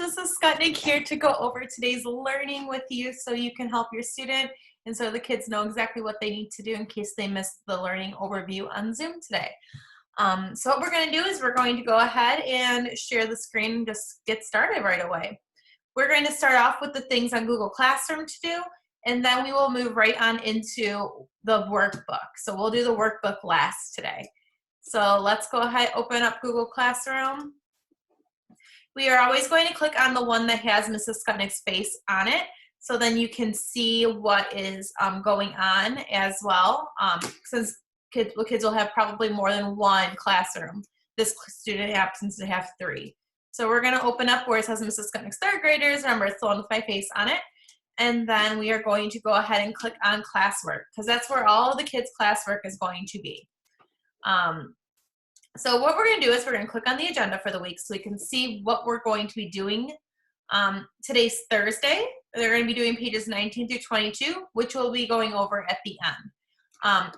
Mrs. Skutnik here to go over today's learning with you so you can help your student and so the kids know exactly what they need to do in case they missed the learning overview on Zoom today. So what we're going to do is we're going to go ahead and share the screen and just get started right away. We're going to start off with the things on Google Classroom to do, and then we will move right on into the workbook. So we'll do the workbook last today. So let's go ahead, open up Google Classroom. We are always going to click on the one that has Mrs. Skutnik's face on it, so then you can see what is going on as well. Since kids will have probably more than one classroom. This student happens to have 3. So we're going to open up where it says Mrs. Skutnik's third graders. Remember, it's the one with my face on it. And then we are going to go ahead and click on classwork because that's where all of the kids' classwork is going to be. So what we're going to do is we're going to click on the agenda for the week so we can see what we're going to be doing. Today's Thursday. They're going to be doing pages 19 through 22, which we'll be going over at the end.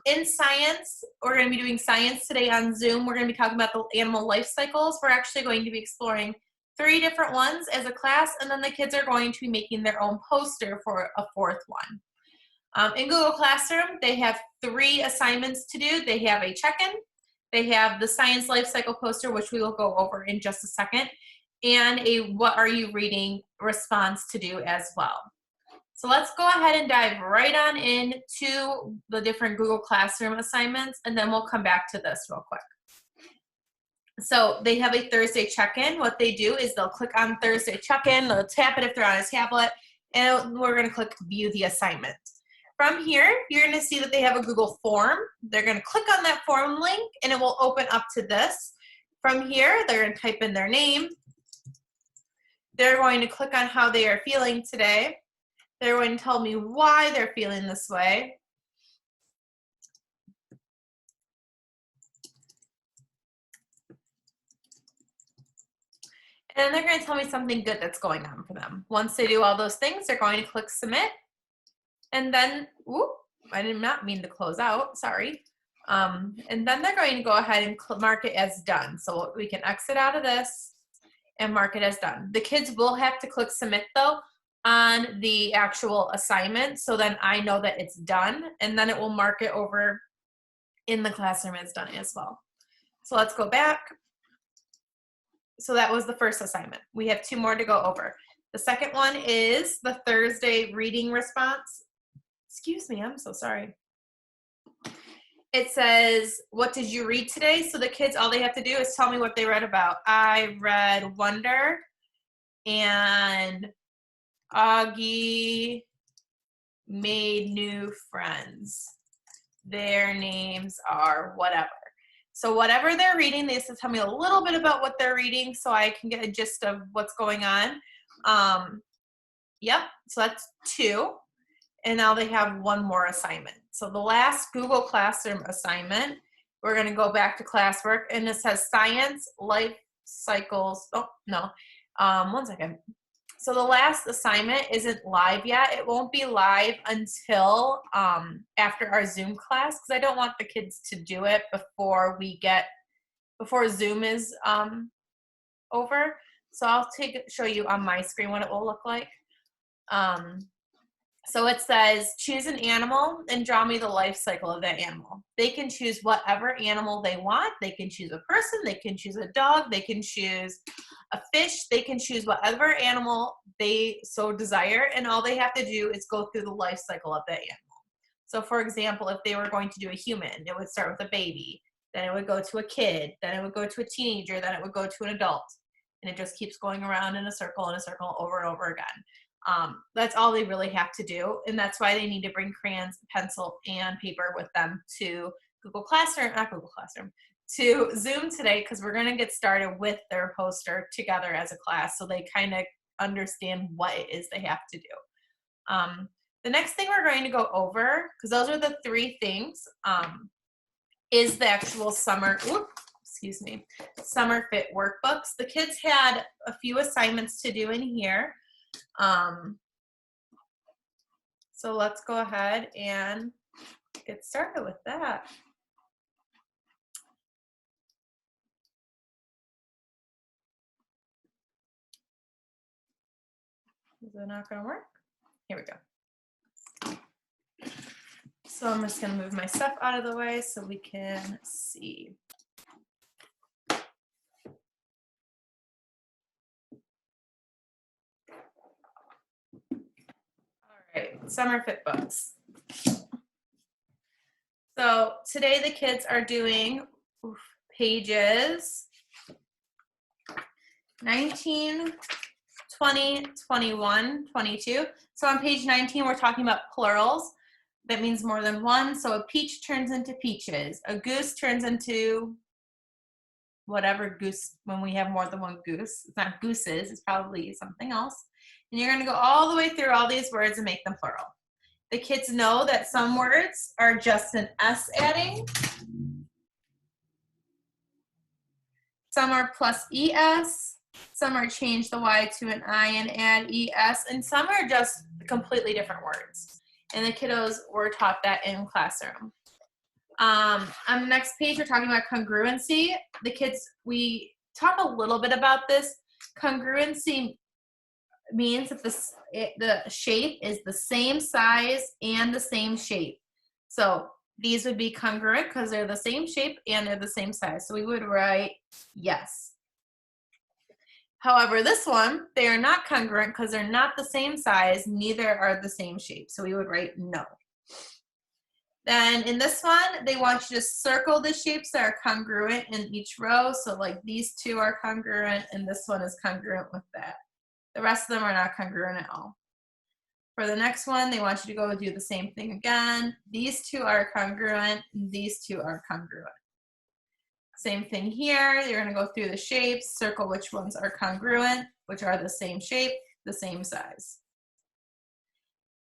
In science, we're going to be doing science today on Zoom. We're going to be talking about the animal life cycles. We're actually going to be exploring 3 different ones as a class, and then the kids are going to be making their own poster for a 4th one. In Google Classroom, they have 3 assignments to do. They have a check-in. They have the science life cycle poster, which we will go over in just a second, and a what are you reading response to do as well. So let's go ahead and dive right on into the different Google Classroom assignments, and then we'll come back to this real quick. So they have a Thursday check-in. What they do is they'll click on Thursday check-in, they'll tap it if they're on a tablet, and we're going to click view the assignment. From here, you're going to see that they have a Google form. They're going to click on that form link, and it will open up to this. From here, they're going to type in their name. They're going to click on how they are feeling today. They're going to tell me why they're feeling this way. And they're going to tell me something good that's going on for them. Once they do all those things, they're going to click submit. And then, whoop, I did not mean to close out, sorry. And then they're going to go ahead and mark it as done. So we can exit out of this and mark it as done. The kids will have to click submit though on the actual assignment, so then I know that it's done, and then it will mark it over in the classroom as done as well. So let's go back. So that was the first assignment. We have 2 more to go over. The second one is the Thursday reading response. Excuse me, I'm so sorry. It says, what did you read today? So the kids, all they have to do is tell me what they read about. I read Wonder and Augie made new friends. Their names are whatever. So whatever they're reading, they have to tell me a little bit about what they're reading so I can get a gist of what's going on. Yep, so that's 2. And now they have 1 more assignment. So the last Google Classroom assignment, we're going to go back to classwork, and it says science life cycles. Oh, no. One second. So the last assignment isn't live yet. It won't be live until after our Zoom class, because I don't want the kids to do it before Zoom is over. So I'll show you on my screen what it will look like. So it says, choose an animal and draw me the life cycle of that animal. They can choose whatever animal they want. They can choose a person, they can choose a dog, they can choose a fish, they can choose whatever animal they so desire, and all they have to do is go through the life cycle of that animal. So for example, if they were going to do a human, it would start with a baby, then it would go to a kid, then it would go to a teenager, then it would go to an adult, and it just keeps going around in a circle over and over again. That's all they really have to do, and that's why they need to bring crayons, pencil, and paper with them to to Zoom today, because we're going to get started with their poster together as a class so they kind of understand what it is they have to do. The next thing we're going to go over, because those are the 3 things, is the actual summer fit workbooks. The kids had a few assignments to do in here. So let's go ahead and get started with that. Is it not gonna work? Here we go. So I'm just gonna move my stuff out of the way so we can see. All right, summer fit books. So today the kids are doing pages 19, 20, 21, 22. So on page 19, we're talking about plurals. That means more than one. So a peach turns into peaches. A goose turns into whatever goose, when we have more than one goose. It's not gooses, it's probably something else. And you're going to go all the way through all these words and make them plural. The kids know that some words are just an S adding. Some are plus ES. Some are change the Y to an I and add ES. And some are just completely different words. And the kiddos were taught that in classroom. On the next page, we're talking about congruency. The kids, we talk a little bit about this. Congruency means that the shape is the same size and the same shape. So these would be congruent because they're the same shape and they're the same size. So we would write yes. However, this one, they are not congruent because they're not the same size, neither are the same shape. So we would write no. Then in this one, they want you to circle the shapes that are congruent in each row. So like these two are congruent and this one is congruent with that. The rest of them are not congruent at all. For the next one, they want you to go do the same thing again. These two are congruent, and these two are congruent. Same thing here. You're going to go through the shapes, circle which ones are congruent, which are the same shape, the same size.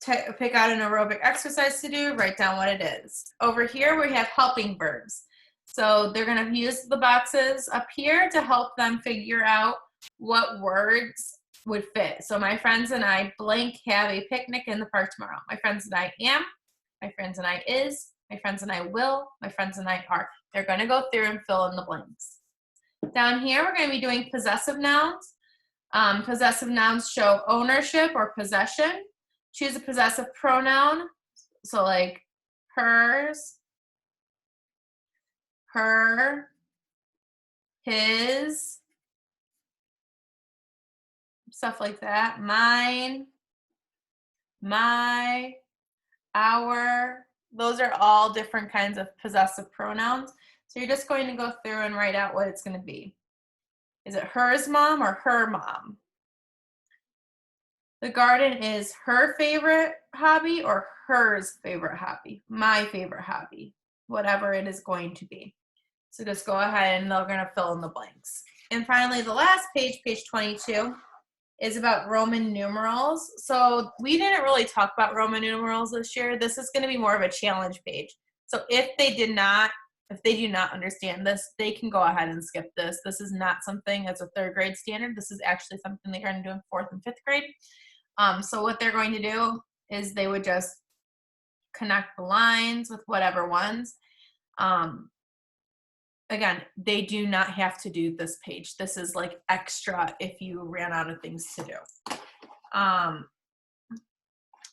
Pick out an aerobic exercise to do, write down what it is. Over here, we have helping verbs. So they're going to use the boxes up here to help them figure out what words would fit. So my friends and I blank have a picnic in the park tomorrow. My friends and I am, my friends and I is, my friends and I will, my friends and I are. They're going to go through and fill in the blanks. Down here, we're going to be doing possessive nouns. Possessive nouns show ownership or possession. Choose a possessive pronoun. So like hers, her, his, stuff like that. Mine, my, our. Those are all different kinds of possessive pronouns. So you're just going to go through and write out what it's going to be. Is it hers mom or her mom? The garden is her favorite hobby or hers favorite hobby? My favorite hobby, whatever it is going to be. So just go ahead and they're going to fill in the blanks. And finally, the last page, page 22, is about Roman numerals. So we didn't really talk about Roman numerals this year. This is going to be more of a challenge page. So if they do not understand this, they can go ahead and skip this. This is not something as a third grade standard. This is actually something they're going to do in 4th and 5th grade. So what they're going to do is they would just connect the lines with whatever ones. Again, they do not have to do this page. This is like extra if you ran out of things to do.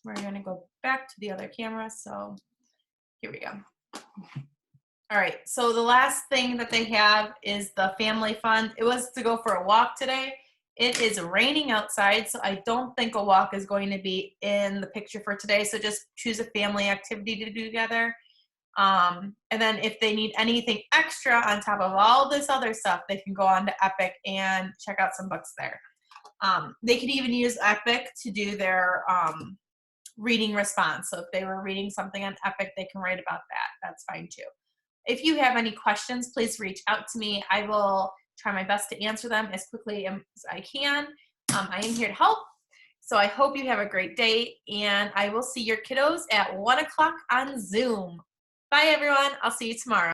We're going to go back to the other camera. So here we go. All right. So the last thing that they have is the family fun. It was to go for a walk today. It is raining outside, so I don't think a walk is going to be in the picture for today. So just choose a family activity to do together. And then if they need anything extra on top of all this other stuff, they can go on to Epic and check out some books there. They could even use Epic to do their reading response. So if they were reading something on Epic, they can write about that. That's fine too. If you have any questions, please reach out to me. I will try my best to answer them as quickly as I can. I am here to help. So I hope you have a great day, and I will see your kiddos at 1 o'clock on Zoom. Bye, everyone. I'll see you tomorrow.